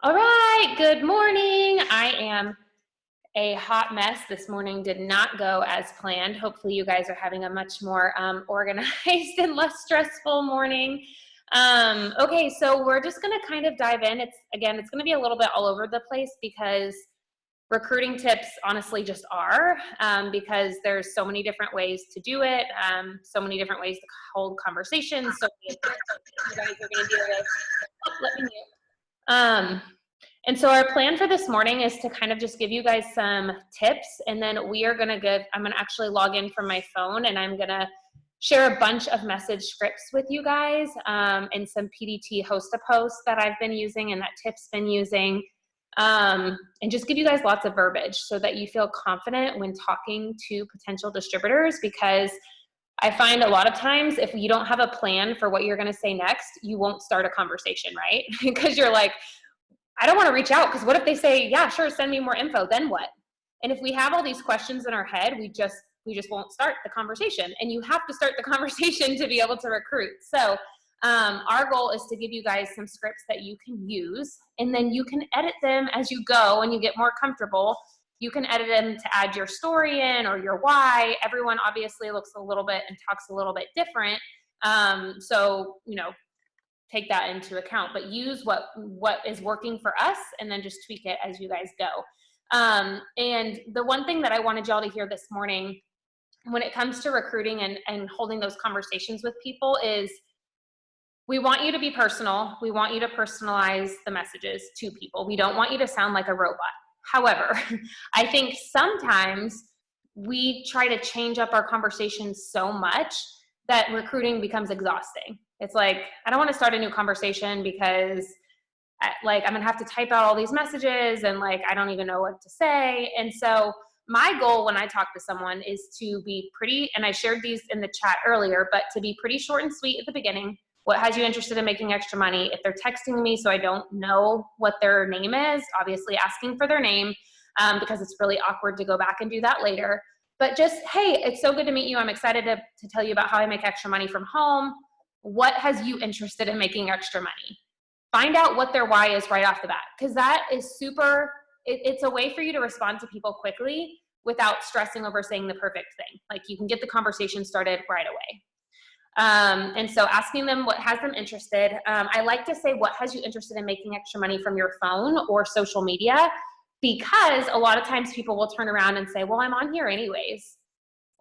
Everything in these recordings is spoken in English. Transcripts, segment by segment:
All right, good morning. I am a hot mess. This morning did not go as planned. Hopefully, you guys are having a much more organized and less stressful morning. Okay, so we're just going to kind of dive in. It's going to be a little bit all over the place because recruiting tips honestly just are because there's so many different ways to do it, so many different ways to hold conversations, so many different things you guys are going to deal with. Oh, let me mute. And so our plan for this morning is to kind of just give you guys some tips, and then I'm going to actually log in from my phone, and I'm going to share a bunch of message scripts with you guys, and some PDT host-to-post that I've been using and that Tiff's been using, and just give you guys lots of verbiage so that you feel confident when talking to potential distributors, because I find a lot of times if you don't have a plan for what you're going to say next, you won't start a conversation, right? Because you're like, I don't want to reach out because what if they say, yeah, sure, send me more info, then what? And if we have all these questions in our head, we just won't start the conversation. And you have to start the conversation to be able to recruit. So our goal is to give you guys some scripts that you can use, and then you can edit them as you go and you get more comfortable. You can edit them to add your story in or your why. Everyone obviously looks a little bit and talks a little bit different. So, take that into account, but use what is working for us and then just tweak it as you guys go. And the one thing that I wanted y'all to hear this morning when it comes to recruiting and holding those conversations with people is we want you to be personal. We want you to personalize the messages to people. We don't want you to sound like a robot. However, I think sometimes we try to change up our conversations so much that recruiting becomes exhausting. It's like, I don't want to start a new conversation because I'm going to have to type out all these messages and I don't even know what to say. And so my goal when I talk to someone is to be pretty, and I shared these in the chat earlier, but to be pretty short and sweet at the beginning. What has you interested in making extra money? If they're texting me so I don't know what their name is, obviously asking for their name, because it's really awkward to go back and do that later. But just, hey, it's so good to meet you. I'm excited to tell you about how I make extra money from home. What has you interested in making extra money? Find out what their why is right off the bat, because that is it's a way for you to respond to people quickly without stressing over saying the perfect thing. You can get the conversation started right away. And so asking them what has them interested. I like to say, what has you interested in making extra money from your phone or social media? Because a lot of times people will turn around and say, well, I'm on here anyways.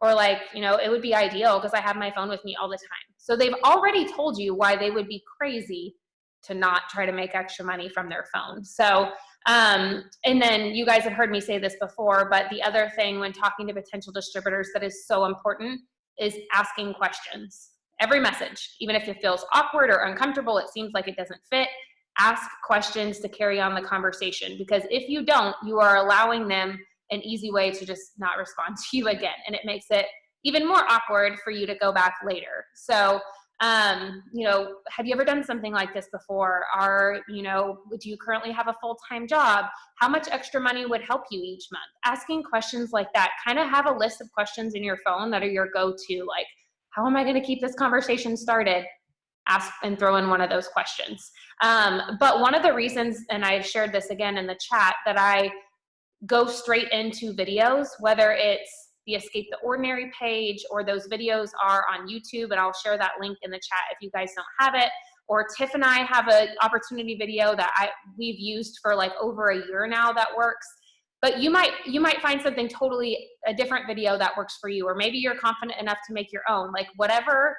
Or it would be ideal because I have my phone with me all the time. So they've already told you why they would be crazy to not try to make extra money from their phone. So, and then you guys have heard me say this before, but the other thing when talking to potential distributors that is so important is asking questions. Every message, even if it feels awkward or uncomfortable, it seems like it doesn't fit, ask questions to carry on the conversation, because if you don't, you are allowing them an easy way to just not respond to you again. And it makes it even more awkward for you to go back later. So, have you ever done something like this before? Do you currently have a full-time job? How much extra money would help you each month? Asking questions like that. Kind of have a list of questions in your phone that are your go-to, how am I going to keep this conversation started? Ask and throw in one of those questions. But one of the reasons, and I shared this again in the chat, that I go straight into videos, whether it's the Escape the Ordinary page or those videos are on YouTube, and I'll share that link in the chat if you guys don't have it. Or Tiff and I have an opportunity video that we've used for over a year now that works. But you might find something totally a different video that works for you, or maybe you're confident enough to make your own. Whatever.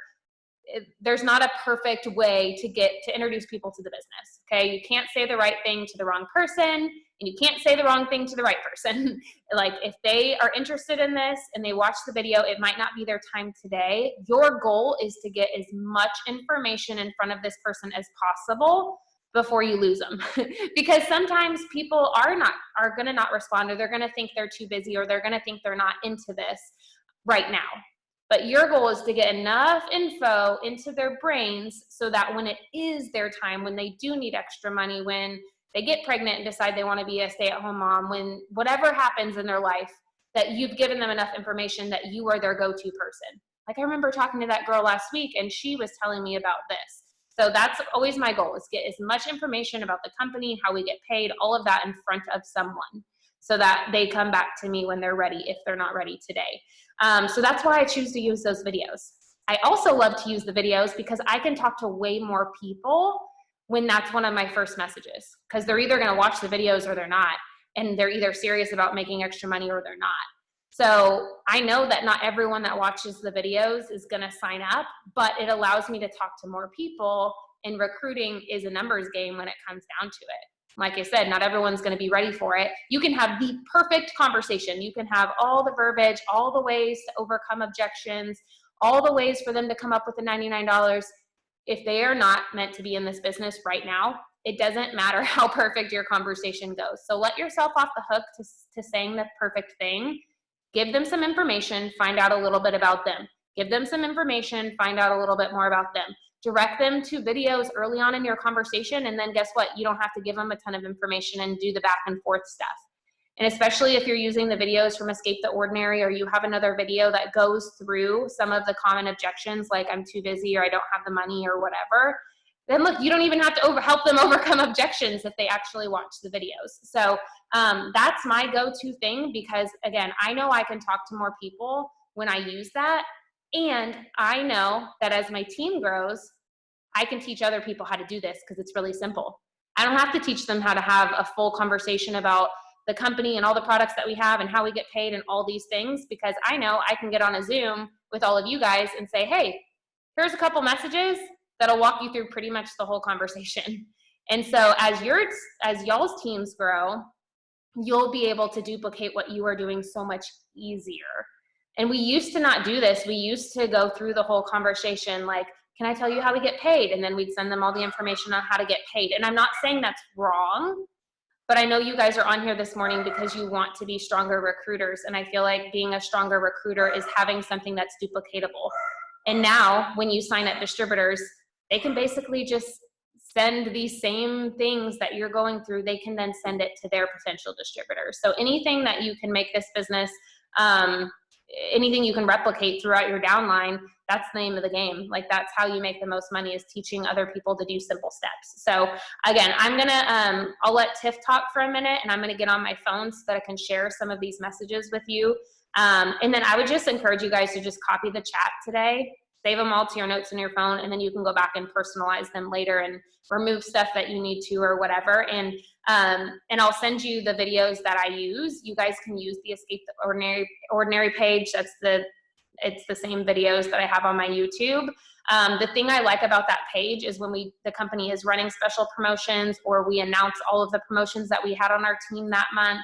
There's not a perfect way to introduce people to the business. Okay, you can't say the right thing to the wrong person, and you can't say the wrong thing to the right person. If they are interested in this and they watch the video, it might not be their time today. Your goal is to get as much information in front of this person as possible before you lose them. Because sometimes people are going to not respond, or they're going to think they're too busy, or they're going to think they're not into this right now. But your goal is to get enough info into their brains so that when it is their time, when they do need extra money, when they get pregnant and decide they want to be a stay-at-home mom, when whatever happens in their life, that you've given them enough information that you are their go-to person. I remember talking to that girl last week, and she was telling me about this. So that's always my goal, is get as much information about the company, how we get paid, all of that in front of someone, so that they come back to me when they're ready, if they're not ready today. So that's why I choose to use those videos. I also love to use the videos because I can talk to way more people when that's one of my first messages, because they're either going to watch the videos or they're not, and they're either serious about making extra money or they're not. So I know that not everyone that watches the videos is going to sign up, but it allows me to talk to more people, and recruiting is a numbers game when it comes down to it. Like I said, not everyone's going to be ready for it. You can have the perfect conversation. You can have all the verbiage, all the ways to overcome objections, all the ways for them to come up with the $99. If they are not meant to be in this business right now, it doesn't matter how perfect your conversation goes. So let yourself off the hook to saying the perfect thing. Give them some information, find out a little bit about them. Give them some information, find out a little bit more about them. Direct them to videos early on in your conversation, and then guess what? You don't have to give them a ton of information and do the back and forth stuff. And especially if you're using the videos from Escape the Ordinary, or you have another video that goes through some of the common objections, like I'm too busy, or I don't have the money, or whatever, then look, you don't even have to help them overcome objections if they actually watch the videos. So that's my go-to thing, because again, I know I can talk to more people when I use that. And I know that as my team grows, I can teach other people how to do this, because it's really simple. I don't have to teach them how to have a full conversation about the company and all the products that we have and how we get paid and all these things, because I know I can get on a Zoom with all of you guys and say, hey, here's a couple messages that'll walk you through pretty much the whole conversation. And so as y'all's teams grow, you'll be able to duplicate what you are doing so much easier. And we used to not do this. We used to go through the whole conversation like, can I tell you how we get paid? And then we'd send them all the information on how to get paid. And I'm not saying that's wrong, but I know you guys are on here this morning because you want to be stronger recruiters. And I feel like being a stronger recruiter is having something that's duplicatable. And now when you sign up distributors, they can basically just send these same things that you're going through. They can then send it to their potential distributors. So anything that you can make this business, anything you can replicate throughout your downline, that's the name of the game. Like, that's how you make the most money, is teaching other people to do simple steps. So again, I'm gonna, I'll let Tiff talk for a minute, and I'm gonna get on my phone so that I can share some of these messages with you. And then I would just encourage you guys to just copy the chat today, save them all to your notes in your phone, and then you can go back and personalize them later and remove stuff that you need to or whatever. And I'll send you the videos that I use. You guys can use the Escape the Ordinary page. It's the same videos that I have on my YouTube. The thing I like about that page is when the company is running special promotions, or we announce all of the promotions that we had on our team that month,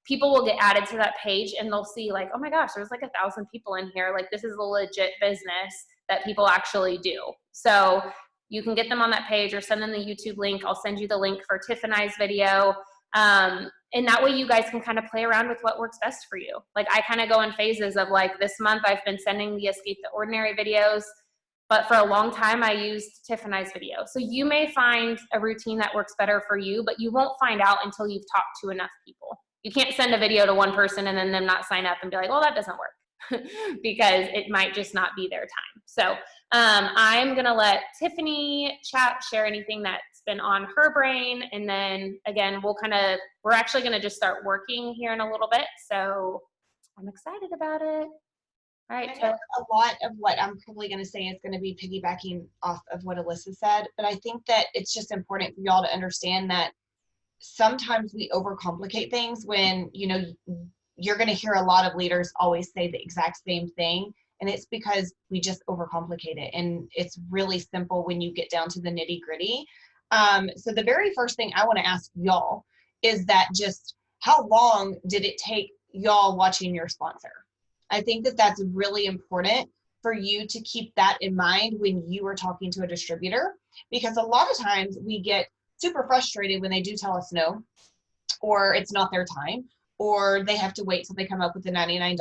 people will get added to that page and they'll see like, oh my gosh, there's like 1,000 people in here. Like, this is a legit business that people actually do. So you can get them on that page or send them the YouTube link. I'll send you the link for Tiff and I's video. And that way you guys can kind of play around with what works best for you. Like, I kind of go in phases of like, this month I've been sending the Escape the Ordinary videos, but for a long time I used Tiff and I's video. So you may find a routine that works better for you, but you won't find out until you've talked to enough people. You can't send a video to one person and then them not sign up and be like, well, that doesn't work, because it might just not be their time. So I'm gonna let Tiffany share anything that's been on her brain. And then again, we're actually gonna just start working here in a little bit. So I'm excited about it. All right. I know a lot of what I'm probably going to say is going to be piggybacking off of what Alyssa said, but I think that it's just important for y'all to understand that sometimes we overcomplicate things. When, you know, you're going to hear a lot of leaders always say the exact same thing, and it's because we just overcomplicate it, and it's really simple when you get down to the nitty gritty. So the very first thing I want to ask y'all is that just how long did it take y'all watching your sponsor? I think that that's really important for you to keep that in mind when you are talking to a distributor, because a lot of times we get super frustrated when they do tell us no, or it's not their time, or they have to wait till they come up with the $99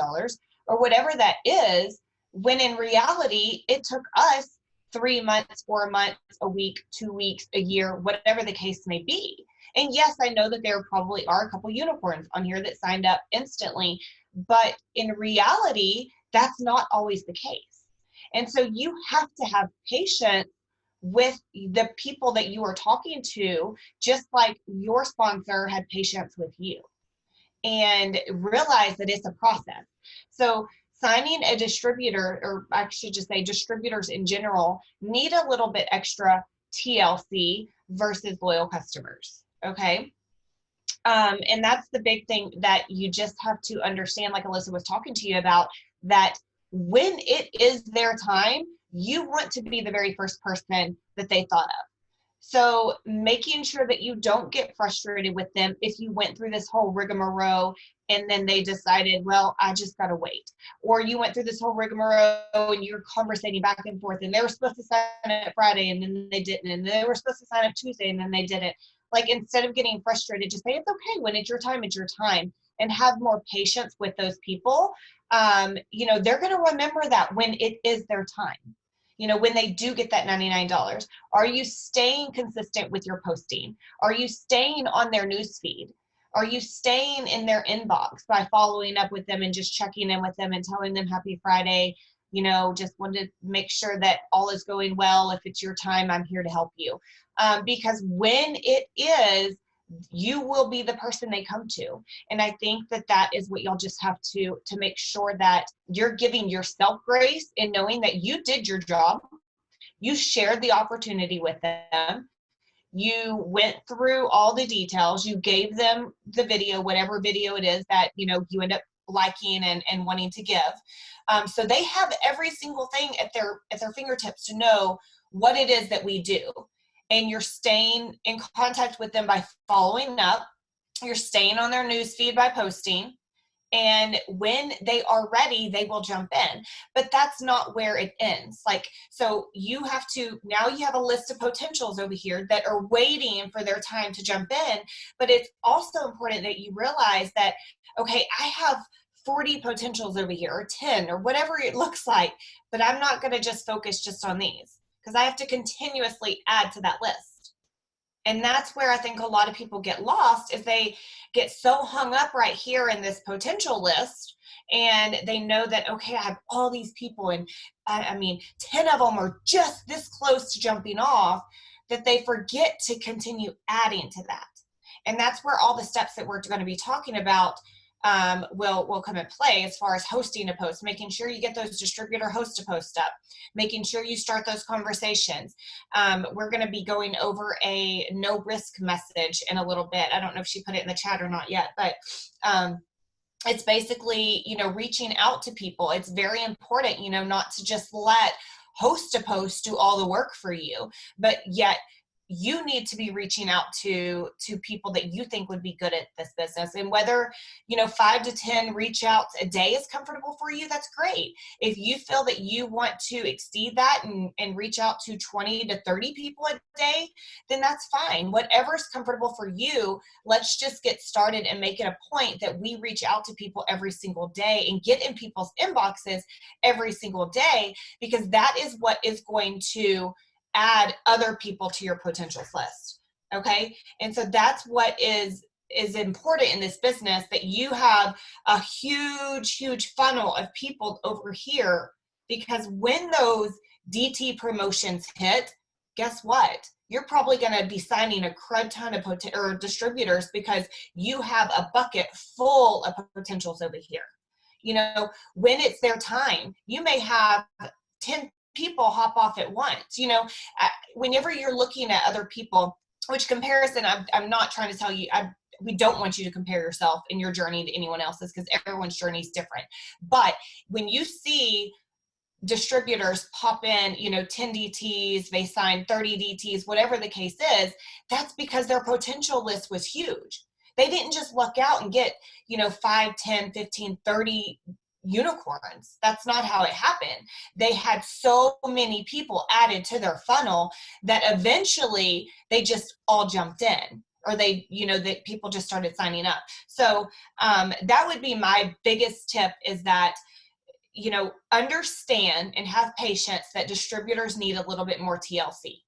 or whatever that is, when in reality, it took us 3 months, 4 months, a week, 2 weeks, a year, whatever the case may be. And yes, I know that there probably are a couple unicorns on here that signed up instantly, but in reality, that's not always the case. And so you have to have patience with the people that you are talking to, just like your sponsor had patience with you, and realize that it's a process. So signing a distributor, or I should just say distributors in general, need a little bit extra TLC versus loyal customers. Okay. And that's the big thing that you just have to understand, like Alyssa was talking to you about, that when it is their time, you want to be the very first person that they thought of. So making sure that you don't get frustrated with them if you went through this whole rigmarole and then they decided, well, I just got to wait. Or you went through this whole rigmarole and you're conversating back and forth, and they were supposed to sign up Friday and then they didn't. And they were supposed to sign up Tuesday and then they didn't. Like, instead of getting frustrated, just say, it's okay. When it's your time, it's your time. And have more patience with those people. They're going to remember that when it is their time. When they do get that $99, are you staying consistent with your posting? Are you staying on their news feed? Are you staying in their inbox by following up with them and just checking in with them and telling them happy Friday? Just wanted to make sure that all is going well. If it's your time, I'm here to help you. Because when it is, you will be the person they come to. And I think that is what y'all just have to make sure that you're giving yourself grace in knowing that you did your job. You shared the opportunity with them. You went through all the details. You gave them the video, whatever video it is that, you end up liking and wanting to give. So they have every single thing at their fingertips to know what it is that we do. And you're staying in contact with them by following up. You're staying on their news feed by posting. And when they are ready, they will jump in. But that's not where it ends. So you have a list of potentials over here that are waiting for their time to jump in. But it's also important that you realize that, okay, I have 40 potentials over here, or 10, or whatever it looks like, but I'm not going to just focus just on these, because I have to continuously add to that list. And that's where I think a lot of people get lost, is they get so hung up right here in this potential list, and they know that, okay, I have all these people, and 10 of them are just this close to jumping off, that they forget to continue adding to that. And that's where all the steps that we're going to be talking about will come in play, as far as hosting a post, making sure you get those distributor host a post up, making sure you start those conversations. We're going to be going over a no risk message in a little bit. I don't know if she put it in the chat or not yet, but it's basically, reaching out to people. It's very important, not to just let host a post do all the work for you, but yet you need to be reaching out to people that you think would be good at this business. And whether, 5 to 10 reach outs a day is comfortable for you, that's great. If you feel that you want to exceed that and reach out to 20 to 30 people a day, then that's fine. Whatever's comfortable for you, let's just get started and make it a point that we reach out to people every single day and get in people's inboxes every single day, because that is what is going to add other people to your potentials list. Okay. And so that's what is important in this business, that you have a huge funnel of people over here, because when those DT promotions hit, guess what? You're probably going to be signing a crud ton of distributors, because you have a bucket full of potentials over here. When it's their time, you may have 10 people hop off at once. Whenever you're looking at other people, which comparison, I'm not trying to tell you, we don't want you to compare yourself in your journey to anyone else's, because everyone's journey is different. But when you see distributors pop in, 10 DTs, they sign 30 DTs, whatever the case is, that's because their potential list was huge. They didn't just luck out and get, 5, 10, 15, 30 unicorns. That's not how it happened. They had so many people added to their funnel that eventually they just all jumped in, or that people just started signing up. So that would be my biggest tip, is that, understand and have patience that distributors need a little bit more TLC.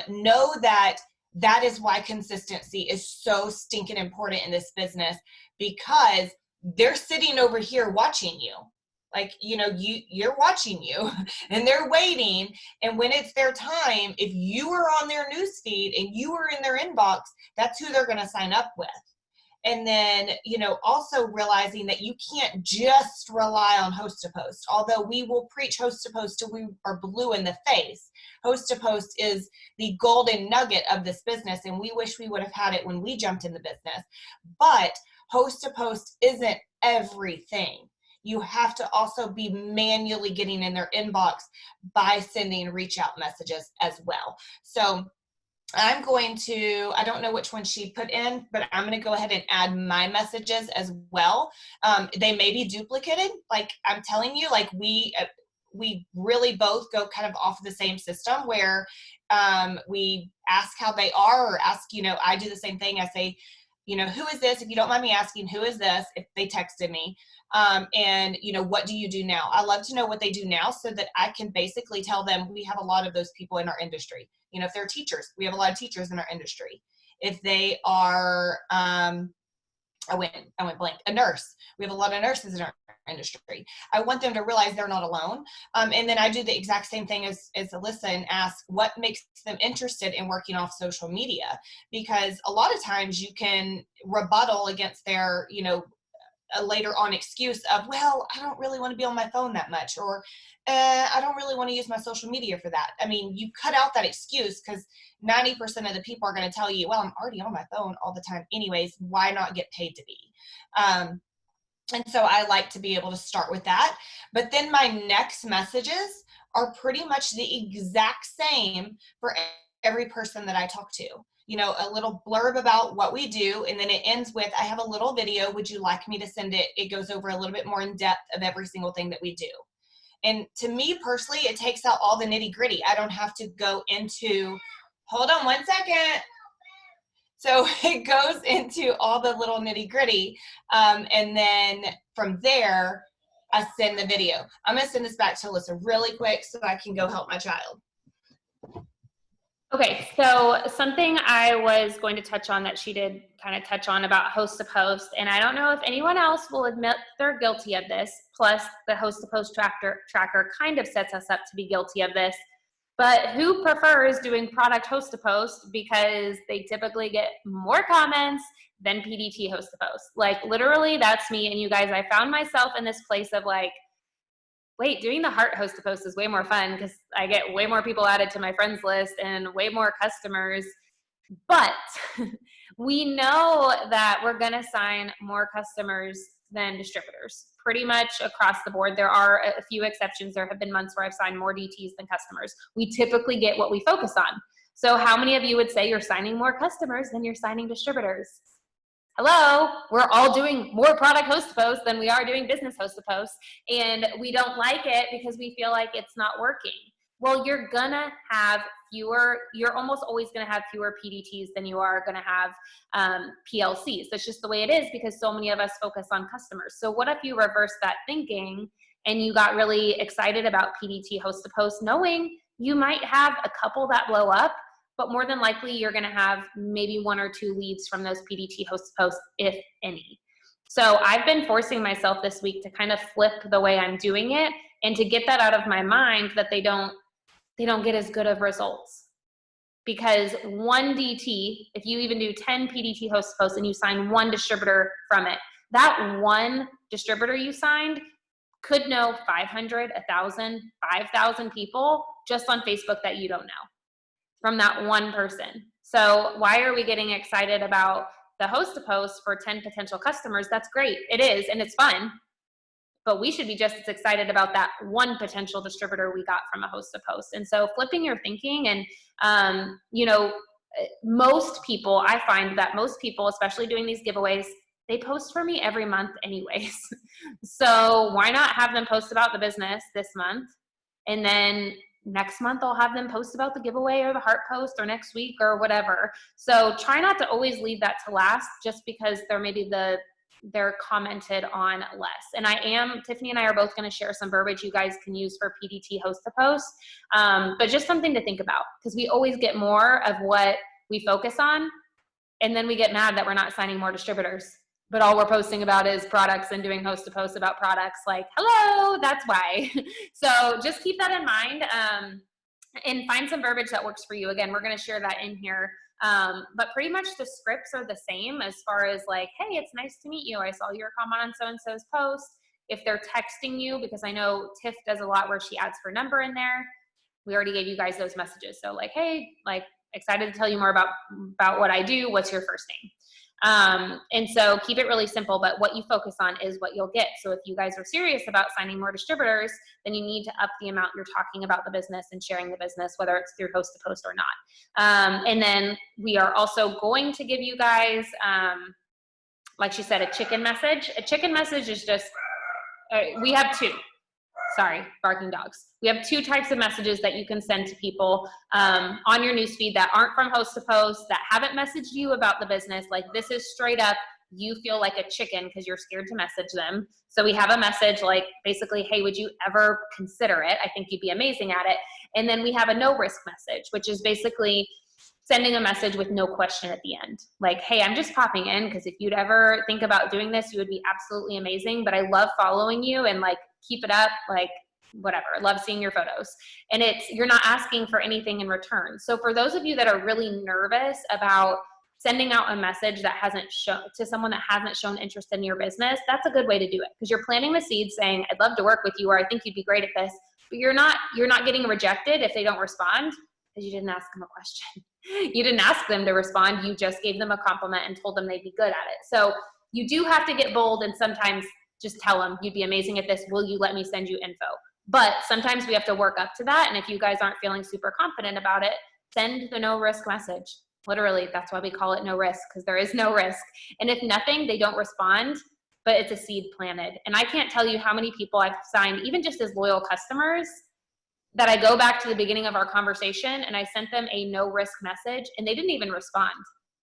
Know that is why consistency is so stinking important in this business, because they're sitting over here watching you. Like, you're watching you and they're waiting. And when it's their time, if you are on their news feed and you are in their inbox, that's who they're going to sign up with. And then, also realizing that you can't just rely on host to post. Although we will preach host to post till we are blue in the face, host to post is the golden nugget of this business. And we wish we would have had it when we jumped in the business. But host to post isn't everything. You have to also be manually getting in their inbox by sending reach out messages as well. So I'm going to, I don't know which one she put in, but I'm going to go ahead and add my messages as well. They may be duplicated. Like I'm telling you, like we really both go kind of off of the same system where we ask how they are, or ask, I do the same thing. I say, who is this? If you don't mind me asking, who is this? If they texted me. And what do you do now? I love to know what they do now so that I can basically tell them. We have a lot of those people in our industry. If they're teachers, we have a lot of teachers in our industry. If they are, I went blank, a nurse, we have a lot of nurses in our industry. I want them to realize they're not alone. And then I do the exact same thing as Alyssa and ask what makes them interested in working off social media, because a lot of times you can rebuttal against their, a later on excuse of, well, I don't really want to be on my phone that much, or I don't really want to use my social media for that. I mean, you cut out that excuse, because 90% of the people are going to tell you, well, I'm already on my phone all the time anyways, why not get paid to be? And so I like to be able to start with that. But then my next messages are pretty much the exact same for every person that I talk to. A little blurb about what we do, and then it ends with, I have a little video. Would you like me to send it? It goes over a little bit more in depth of every single thing that we do. And to me personally, it takes out all the nitty gritty. I don't have to go into, hold on one second. So it goes into all the little nitty gritty. And then from there, I send the video. I'm going to send this back to Alyssa really quick so I can go help my child. Okay, so something I was going to touch on that she did kind of touch on about host to post, and I don't know if anyone else will admit they're guilty of this, plus the host to post tracker kind of sets us up to be guilty of this, but who prefers doing product host to post because they typically get more comments than PDT host to post? Like literally that's me, and you guys, I found myself in this place of like, wait, doing the heart host to post is way more fun because I get way more people added to my friends list and way more customers. But we know that we're going to sign more customers than distributors pretty much across the board. There are a few exceptions. There have been months where I've signed more DTs than customers. We typically get what we focus on. So how many of you would say you're signing more customers than you're signing distributors? Hello, we're all doing more product host to post than we are doing business host to post, and we don't like it because we feel like it's not working. Well, you're gonna have fewer, you're almost always gonna have fewer PDTs than you are gonna have PLCs. That's just the way it is because so many of us focus on customers. So what if you reverse that thinking and you got really excited about PDT host to post, knowing you might have a couple that blow up, but more than likely you're gonna have maybe 1 or 2 leads from those PDT host to post, if any. So I've been forcing myself this week to kind of flip the way I'm doing it and to get that out of my mind that they don't get as good of results. Because one DT, if you even do 10 PDT host to posts and you sign 1 distributor from it, that 1 distributor you signed could know 500, 1,000, 5,000 people just on Facebook that you don't know from that 1 person. So why are we getting excited about the host to post for 10 potential customers? That's great. It is, and it's fun. But we should be just as excited about that 1 potential distributor we got from a host to post. And so flipping your thinking, and most people, I find that most people, especially doing these giveaways, they post for me every month anyways. So why not have them post about the business this month, and then next month I'll have them post about the giveaway or the heart post, or next week or whatever. So try not to always leave that to last just because they're commented on less. And Tiffany and I are both going to share some verbiage you guys can use for PDT host to post, but just something to think about, because we always get more of what we focus on, and then we get mad that we're not signing more distributors. but all we're posting about is products and doing host to post about products, like, hello, that's why. So just keep that in mind, and find some verbiage that works for you. Again, we're going to share that in here. But pretty much the scripts are the same as far as like, hey, it's nice to meet you. I saw your comment on so-and-so's post. If they're texting you, because I know Tiff does a lot where she adds her number in there. We already gave you guys those messages. So like, hey, like, excited to tell you more about what I do. What's your first name? And so keep it really simple, but what you focus on is what you'll get. So if you guys are serious about signing more distributors, then you need to up the amount you're talking about the business and sharing the business, whether it's through host to post or not. And then we are also going to give you guys, like she said, a chicken message. A chicken message is just, we have two. Sorry, barking dogs. We have two types of messages that you can send to people on your newsfeed that aren't from host to post, that haven't messaged you about the business. Like, this is straight up, you feel like a chicken because you're scared to message them. So we have a message like, basically, hey, would you ever consider it? I think you'd be amazing at it. And then we have a no risk message, which is basically sending a message with no question at the end. Like, hey, I'm just popping in because if you'd ever think about doing this, you would be absolutely amazing. But I love following you, and like, keep it up, like, whatever. Love seeing your photos. And you're not asking for anything in return. So for those of you that are really nervous about sending out a message that hasn't shown to someone that hasn't shown interest in your business, that's a good way to do it, because you're planting the seed saying, I'd love to work with you, or I think you'd be great at this, but you're not getting rejected if they don't respond, because you didn't ask them a question. You didn't ask them to respond. You just gave them a compliment and told them they'd be good at it. So you do have to get bold, and sometimes just tell them, you'd be amazing at this. Will you let me send you info? But sometimes we have to work up to that. And if you guys aren't feeling super confident about it, send the no risk message. Literally, that's why we call it no risk, because there is no risk. And if nothing, they don't respond, but it's a seed planted. And I can't tell you how many people I've signed, even just as loyal customers, that I go back to the beginning of our conversation and I sent them a no risk message and they didn't even respond.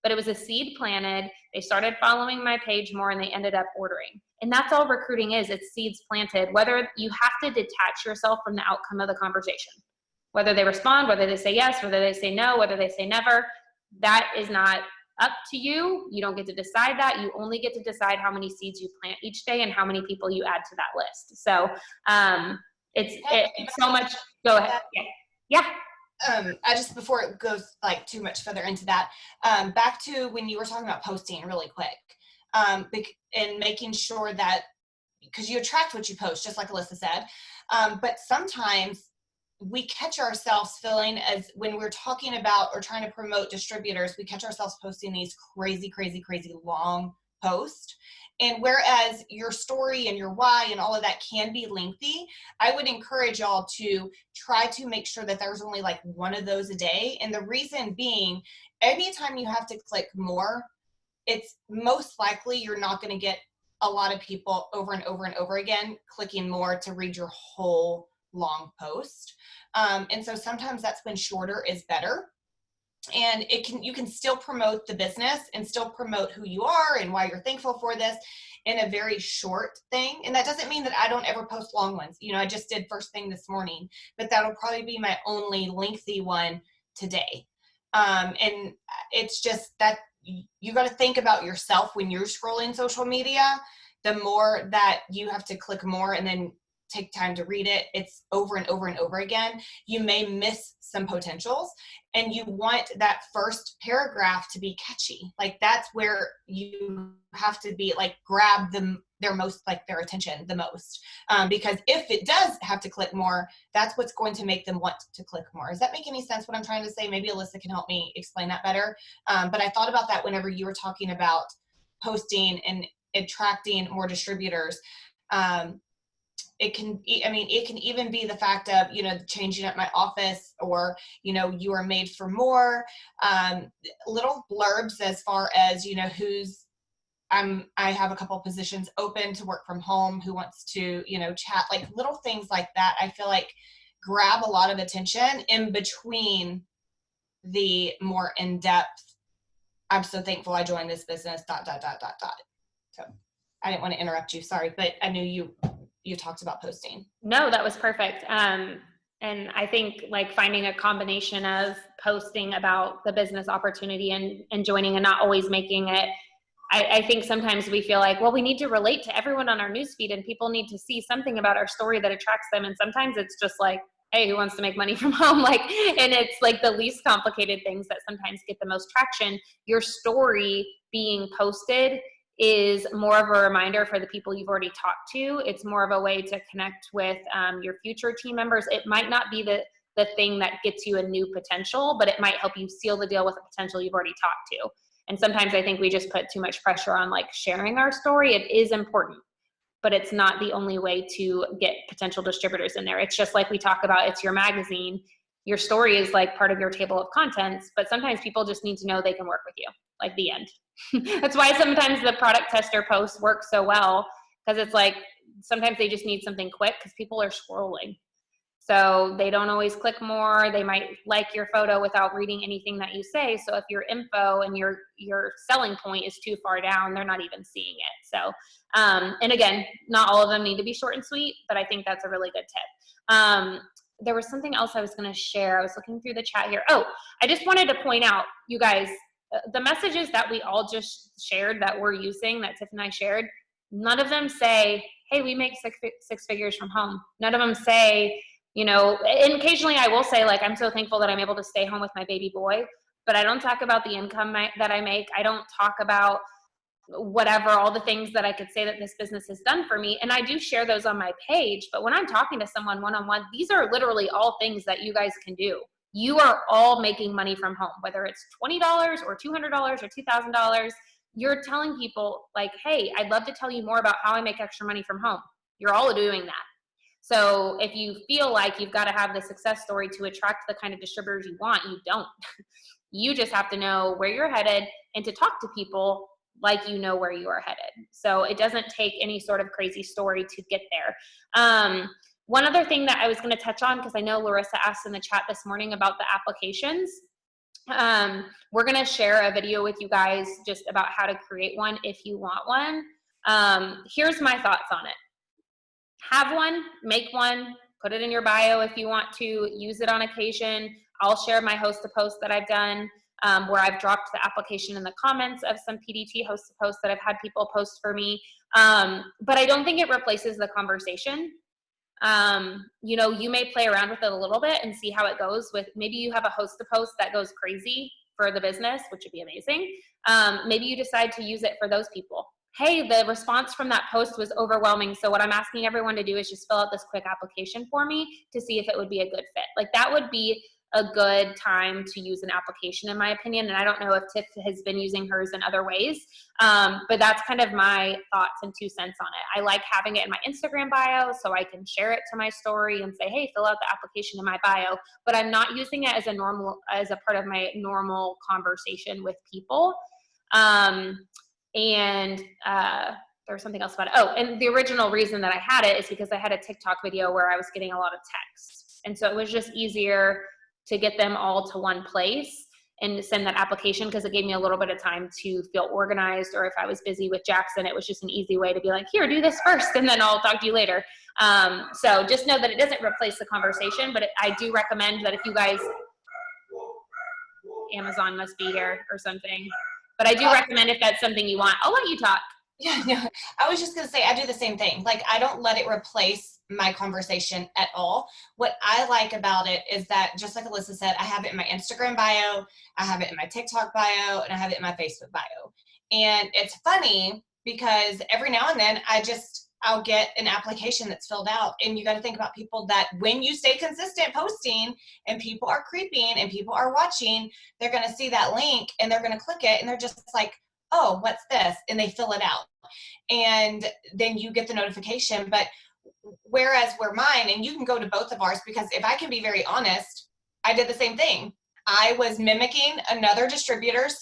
But it was a seed planted. They started following my page more and they ended up ordering. And that's all recruiting is. It's seeds planted. Whether you have to detach yourself from the outcome of the conversation, whether they respond, whether they say yes, whether they say no, whether they say never, that is not up to you. You don't get to decide that. You only get to decide how many seeds you plant each day and how many people you add to that list. So it's so much. Go ahead. Yeah. I just, before it goes like too much further into that, back to when you were talking about posting really quick, and making sure that, because you attract what you post, just like Alyssa said, but sometimes we catch ourselves feeling, as when we're talking about or trying to promote distributors, we catch ourselves posting these crazy long posts. And whereas your story and your why and all of that can be lengthy, I would encourage y'all to try to make sure that there's only like one of those a day. And the reason being, anytime you have to click more, it's most likely you're not going to get a lot of people over and over and over again clicking more to read your whole long post. And so sometimes that's when shorter is better. And you can still promote the business and still promote who you are and why you're thankful for this in a very short thing. And that doesn't mean that I don't ever post long ones. You know, I just did first thing this morning, but that'll probably be my only lengthy one today. And it's just that you got to think about yourself when you're scrolling social media. The more that you have to click more and then take time to read it, it's over and over and over again, you may miss some potentials. And you want that first paragraph to be catchy. Like, that's where you have to be like, grab them, their attention the most. Because if it does have to click more, that's what's going to make them want to click more. Does that make any sense what I'm trying to say? Maybe Alyssa can help me explain that better. But I thought about that whenever you were talking about posting and attracting more distributors. It can even be the fact of, changing up my office, or, you are made for more, little blurbs as far as, I have a couple positions open to work from home, who wants to, chat, like little things like that. I feel like grab a lot of attention in between the more in-depth, I'm so thankful I joined this business, ... So I didn't want to interrupt you. Sorry, but I knew you talked about posting. No, that was perfect. And I think like finding a combination of posting about the business opportunity and joining, and not always making it I think sometimes we feel like, well, we need to relate to everyone on our newsfeed and people need to see something about our story that attracts them. And sometimes it's just like, hey, who wants to make money from home? Like, and it's like the least complicated things that sometimes get the most traction. Your story being posted is more of a reminder for the people you've already talked to. It's more of a way to connect with your future team members. It might not be the thing that gets you a new potential, but it might help you seal the deal with a potential you've already talked to. And sometimes I think we just put too much pressure on like sharing our story. It is important, but it's not the only way to get potential distributors in there. It's just like we talk about, it's your magazine. Your story is like part of your table of contents, but sometimes people just need to know they can work with you, like the end. That's why sometimes the product tester posts work so well, because it's like, sometimes they just need something quick because people are scrolling. So they don't always click more. They might like your photo without reading anything that you say. So if your info and your selling point is too far down, they're not even seeing it. So, and again, not all of them need to be short and sweet, but I think that's a really good tip. There was something else I was going to share. I was looking through the chat here. Oh, I just wanted to point out, you guys, the messages that we all just shared that we're using, that Tiff and I shared, none of them say, hey, we make six figures from home. None of them say, you know, and occasionally I will say, like, I'm so thankful that I'm able to stay home with my baby boy, but I don't talk about the income that I make. I don't talk about whatever, all the things that I could say that this business has done for me. And I do share those on my page, but when I'm talking to someone one-on-one, these are literally all things that you guys can do. You are all making money from home, whether it's $20 or $200 or $2,000. You're telling people like, hey, I'd love to tell you more about how I make extra money from home. You're all doing that. So if you feel like you've got to have the success story to attract the kind of distributors you want, you don't. You just have to know where you're headed and to talk to people like you know where you are headed. So it doesn't take any sort of crazy story to get there. One other thing that I was going to touch on, because I know Larissa asked in the chat this morning about the applications. We're going to share a video with you guys just about how to create one if you want one. Here's my thoughts on it. Have one, make one, put it in your bio if you want to use it on occasion. I'll share my host to post that I've done, where I've dropped the application in the comments of some PDT host to post that I've had people post for me. But I don't think it replaces the conversation. You know, you may play around with it a little bit and see how it goes with, maybe you have a host to post that goes crazy for the business, which would be amazing. Maybe you decide to use it for those people. Hey, the response from that post was overwhelming. So what I'm asking everyone to do is just fill out this quick application for me to see if it would be a good fit. Like that would be a good time to use an application in my opinion. And I don't know if Tiff has been using hers in other ways, but that's kind of my thoughts and 2 cents on it. I like having it in my Instagram bio so I can share it to my story and say, hey, fill out the application in my bio, but I'm not using it as a part of my normal conversation with people. And there was something else about it. Oh, and the original reason that I had it is because I had a TikTok video where I was getting a lot of texts. And so it was just easier to get them all to one place and send that application because it gave me a little bit of time to feel organized, or if I was busy with Jackson, it was just an easy way to be like, here, do this first, and then I'll talk to you later. So just know that it doesn't replace the conversation, but I do recommend that if you guys, Amazon must be here or something. But I do recommend if that's something you want. I'll let you talk. Yeah, no, I was just going to say, I do the same thing. Like, I don't let it replace my conversation at all. What I like about it is that, just like Alyssa said, I have it in my Instagram bio, I have it in my TikTok bio, and I have it in my Facebook bio. And it's funny because every now and then I'll get an application that's filled out. And you got to think about people that when you stay consistent posting and people are creeping and people are watching, they're going to see that link and they're going to click it and they're just like, oh, what's this? And they fill it out. And then you get the notification. But whereas we're mine, and you can go to both of ours, because if I can be very honest, I did the same thing. I was mimicking another distributor's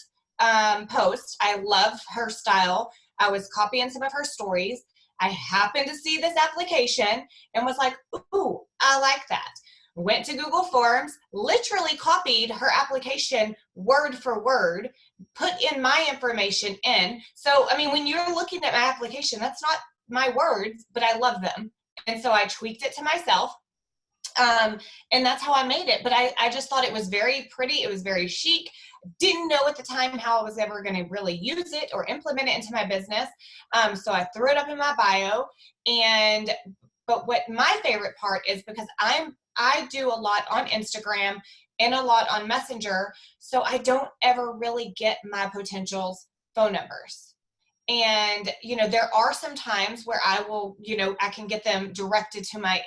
post. I love her style. I was copying some of her stories. I happened to see this application and was like, ooh, I like that. Went to Google Forms, literally copied her application word for word, put in my information in. So, I mean, when you're looking at my application, that's not my words, but I love them. And so I tweaked it to myself. And that's how I made it. But I just thought it was very pretty. It was very chic. Didn't know at the time how I was ever going to really use it or implement it into my business. So I threw it up in my bio. But what my favorite part is, because I do a lot on Instagram and a lot on Messenger, so I don't ever really get my potentials' phone numbers. And there are some times where I will, I can get them directed to my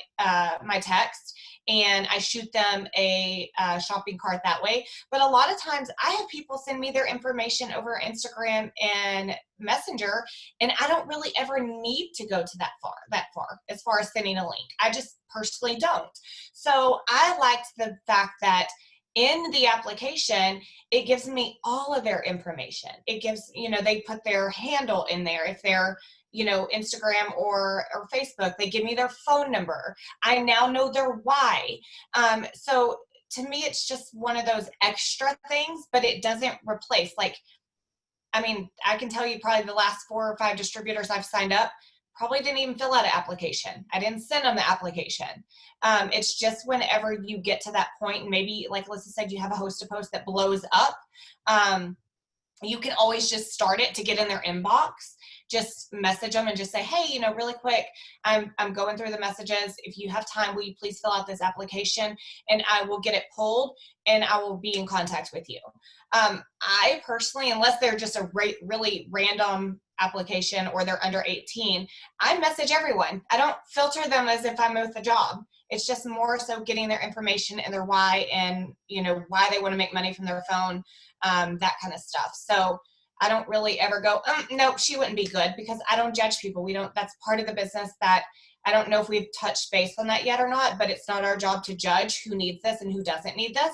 text, and I shoot them a shopping cart that way. But a lot of times I have people send me their information over Instagram and Messenger, and I don't really ever need to go to that far as far as sending a link. I just personally don't. So I liked the fact that in the application, it gives me all of their information. It gives, they put their handle in there. If they're, Instagram or Facebook, they give me their phone number. I now know their why. So to me, it's just one of those extra things, but it doesn't replace, like, I mean, I can tell you probably the last 4 or 5 distributors I've signed up probably didn't even fill out an application. I didn't send them the application. It's just whenever you get to that point, and maybe like Alyssa said, you have a host to post that blows up, you can always just start it to get in their inbox. Just message them and just say, hey, really quick, I'm going through the messages. If you have time, will you please fill out this application, and I will get it pulled, and I will be in contact with you. I personally, unless they're just a really random application or they're under 18, I message everyone. I don't filter them as if I'm with a job. It's just more so getting their information and their why, and why they want to make money from their phone, that kind of stuff. So I don't really ever go, no, she wouldn't be good, because I don't judge people. That's part of the business that I don't know if we've touched base on that yet or not, but it's not our job to judge who needs this and who doesn't need this.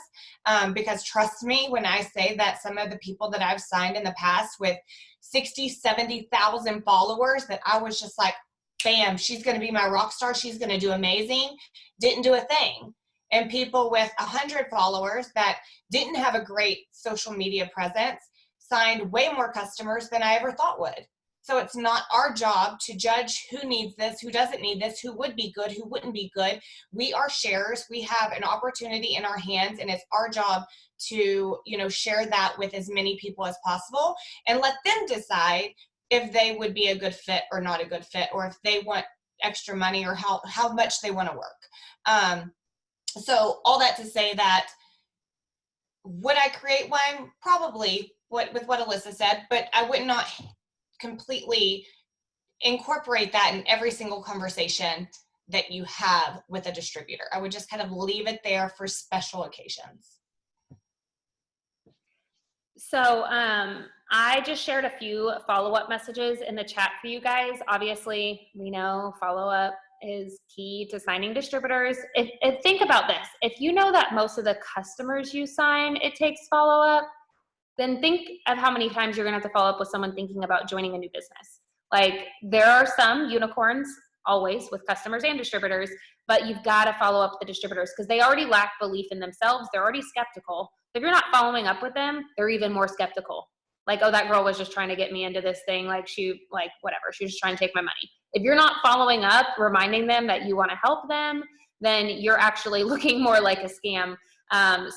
Because trust me when I say that some of the people that I've signed in the past with 60, 70,000 followers, that I was just like, bam, she's going to be my rock star. She's going to do amazing. Didn't do a thing. And people with 100 followers that didn't have a great social media presence signed way more customers than I ever thought would. So it's not our job to judge who needs this, who doesn't need this, who would be good, who wouldn't be good. We are sharers. We have an opportunity in our hands, and it's our job to, share that with as many people as possible, and let them decide if they would be a good fit or not a good fit, or if they want extra money, or how much they want to work. So all that to say that, would I create one? Probably, with what Alyssa said, but I would not completely incorporate that in every single conversation that you have with a distributor. I would just kind of leave it there for special occasions. So I just shared a few follow-up messages in the chat for you guys. Obviously, we know follow-up is key to signing distributors. If think about this. If you know that most of the customers you sign, it takes follow-up, then think of how many times you're gonna have to follow up with someone thinking about joining a new business. Like, there are some unicorns always with customers and distributors, but you've got to follow up with the distributors, because they already lack belief in themselves. They're already skeptical. If you're not following up with them, they're even more skeptical. Like, oh, that girl was just trying to get me into this thing. Like, whatever. She was just trying to take my money. If you're not following up, reminding them that you want to help them, then you're actually looking more like a scam.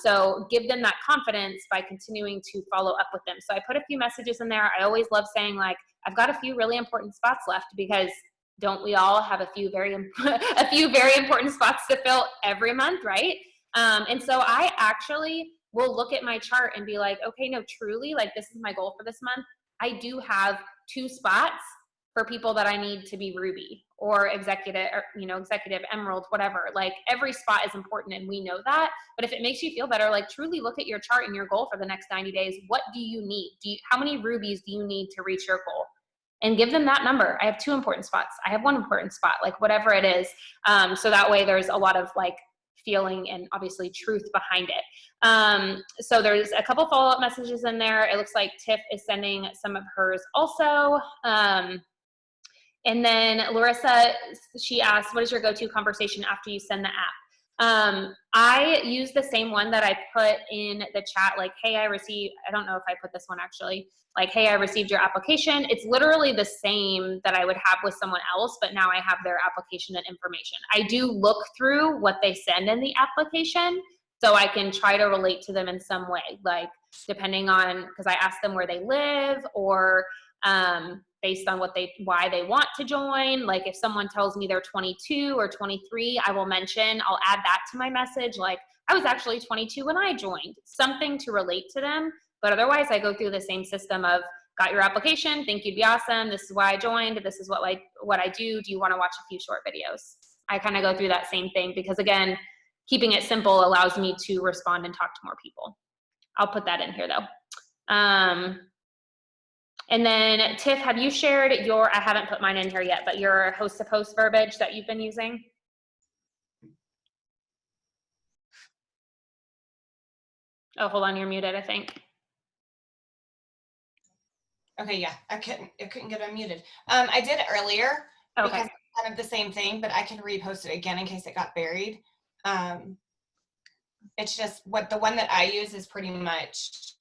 So give them that confidence by continuing to follow up with them. So I put a few messages in there. I always love saying, like, I've got a few really important spots left, because don't we all have a few very important spots to fill every month, right? And so I actually will look at my chart and be like, okay, no, truly, like, this is my goal for this month. I do have 2 spots for people that I need to be Ruby or executive, or, executive Emerald, whatever. Like, every spot is important, and we know that. But if it makes you feel better, like, truly look at your chart and your goal for the next 90 days. What do you need? How many rubies do you need to reach your goal? And give them that number. I have 2 important spots. I have 1 important spot, like, whatever it is. So that way there's a lot of, like, feeling and obviously truth behind it. So there's a couple follow-up messages in there. It looks like Tiff is sending some of hers also. And then Larissa, she asked, what is your go-to conversation after you send the app? I use the same one that I put in the chat, like, hey, I don't know if I put this one actually, like, hey, I received your application. It's literally the same that I would have with someone else, but now I have their application and information. I do look through what they send in the application so I can try to relate to them in some way, like depending on, because I ask them where they live, or based on why they want to join. Like if someone tells me they're 22 or 23, I'll add that to my message. Like, I was actually 22 when I joined, something to relate to them. But otherwise I go through the same system of, got your application, think you'd be awesome, this is why I joined, this is what I do you want to watch a few short videos? I kind of go through that same thing, because again, keeping it simple allows me to respond and talk to more people. I'll put that in here though. And then Tiff, have you shared I haven't put mine in here yet, but your host to post verbiage that you've been using? Oh, hold on, you're muted, I think. Okay, yeah, I couldn't get unmuted. I did earlier, okay, because it's kind of the same thing, but I can repost it again in case it got buried. It's just the one that I use is pretty much,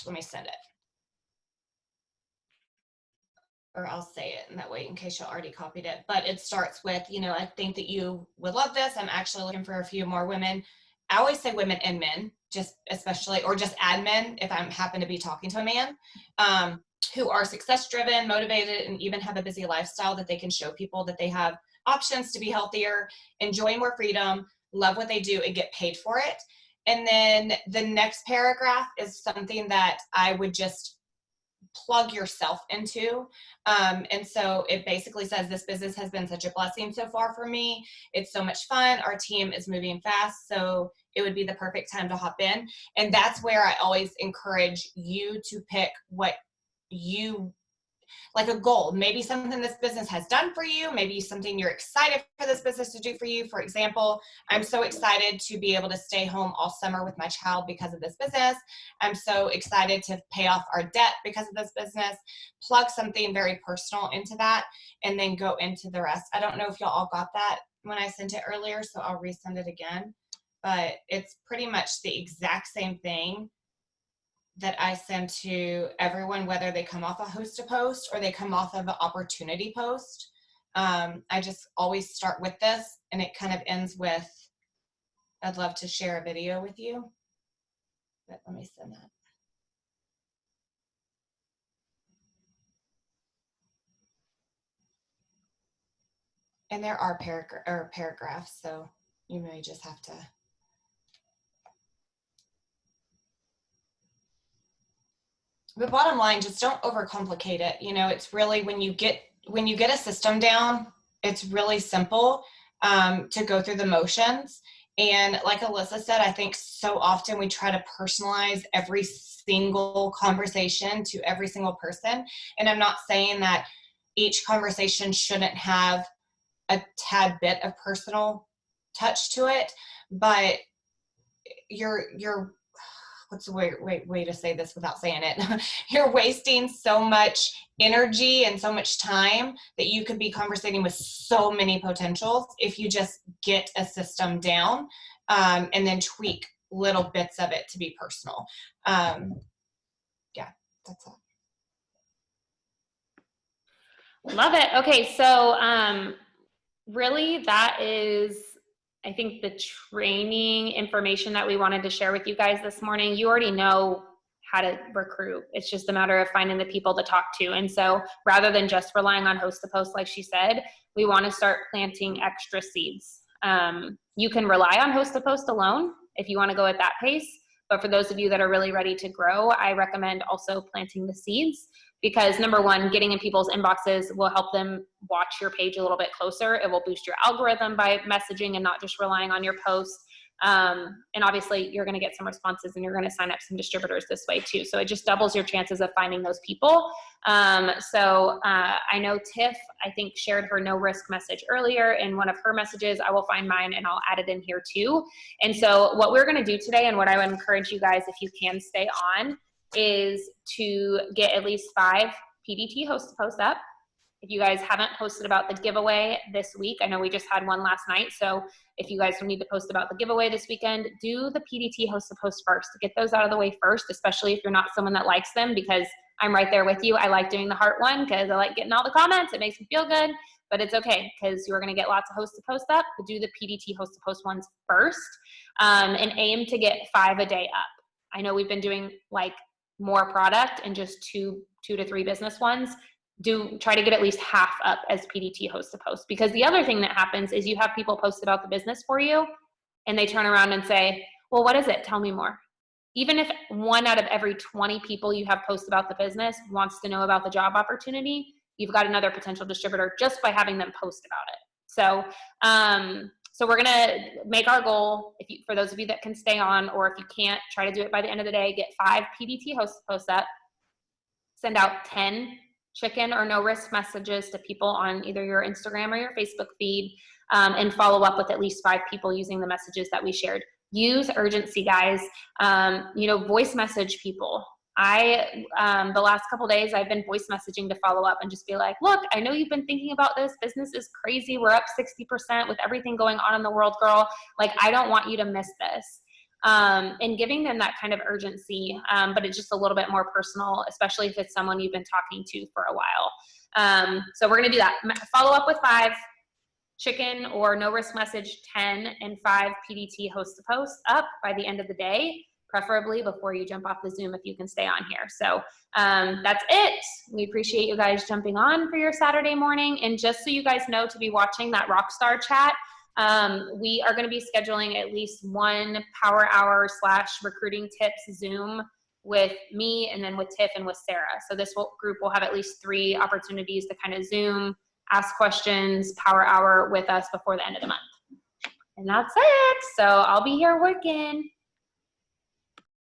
let me send it. Or I'll say it in that way in case you already copied it. But it starts with, I think that you would love this. I'm actually looking for a few more women. I always say women and men, just especially, or just add men if I happen to be talking to a man, who are success driven, motivated, and even have a busy lifestyle that they can show people that they have options to be healthier, enjoy more freedom, love what they do, and get paid for it. And then the next paragraph is something that I would just plug yourself into. And so it basically says, this business has been such a blessing so far for me. It's so much fun. Our team is moving fast, so it would be the perfect time to hop in. And that's where I always encourage you to pick what you, like a goal, maybe something this business has done for you, maybe something you're excited for this business to do for you. For example, I'm so excited to be able to stay home all summer with my child because of this business. I'm so excited to pay off our debt because of this business. Plug something very personal into that and then go into the rest. I don't know if y'all all got that when I sent it earlier, so I'll resend it again. But it's pretty much the exact same thing that I send to everyone, whether they come off a host to post or they come off of an opportunity post. I just always start with this, and it kind of ends with, I'd love to share a video with you, but let me send that. And there are paragraphs, so you may just have to. But bottom line, just don't overcomplicate it. It's really, when you get a system down, it's really simple to go through the motions. And like Alyssa said, I think so often we try to personalize every single conversation to every single person. And I'm not saying that each conversation shouldn't have a tad bit of personal touch to it, but you're what's the way to say this without saying it? You're wasting so much energy and so much time that you could be conversating with so many potentials if you just get a system down and then tweak little bits of it to be personal. Yeah, that's all. Love it. Okay, so really that is, I think, the training information that we wanted to share with you guys this morning. You already know how to recruit. It's just a matter of finding the people to talk to. And so rather than just relying on host to post, like she said, we want to start planting extra seeds. You can rely on host to post alone if you want to go at that pace. But for those of you that are really ready to grow, I recommend also planting the seeds, because number one, getting in people's inboxes will help them watch your page a little bit closer. It will boost your algorithm by messaging and not just relying on your posts. And obviously you're going to get some responses, and you're going to sign up some distributors this way too. So it just doubles your chances of finding those people. I know Tiff, I think, shared her no risk message earlier in one of her messages. I will find mine and I'll add it in here too. And so what we're going to do today, and what I would encourage you guys, if you can stay on, is to get at least 5 PDT host to post up. If you guys haven't posted about the giveaway this week, I know we just had one last night, so if you guys need to post about the giveaway this weekend, do the PDT host to post first to get those out of the way first, especially if you're not someone that likes them, because I'm right there with you. I like doing the heart one because I like getting all the comments. It makes me feel good, but it's okay because you're going to get lots of hosts to post up, but do the PDT host to post ones first, and aim to get 5 a day up. I know we've been doing like more product and just two to three business ones. Try to get at least half up as PDT host to post, because the other thing that happens is you have people post about the business for you and they turn around and say, well, what is it? Tell me more. Even if 1 out of every 20 people you have post about the business wants to know about the job opportunity, you've got another potential distributor just by having them post about it. So we're gonna make our goal, for those of you that can stay on, or if you can't, try to do it by the end of the day, get 5 PDT hosts to post up, send out 10 chicken or no risk messages to people on either your Instagram or your Facebook feed, and follow up with at least 5 people using the messages that we shared. Use urgency, guys. Voice message people. The last couple days, I've been voice messaging to follow up and just be like, look, I know you've been thinking about this. Business is crazy. We're up 60% with everything going on in the world, girl. Like, I don't want you to miss this. And giving them that kind of urgency, but it's just a little bit more personal, especially if it's someone you've been talking to for a while. So we're going to do that. Follow up with 5, chicken or no risk message 10, and 5 PDT host to post up by the end of the day, preferably before you jump off the Zoom if you can stay on here. So that's it. We appreciate you guys jumping on for your Saturday morning. And just so you guys know, to be watching that Rockstar chat, we are going to be scheduling at least 1 power hour / recruiting tips Zoom with me, and then with Tiff and with Sarah. So this group will have at least 3 opportunities to kind of Zoom, ask questions, power hour with us before the end of the month. And that's it. So I'll be here working.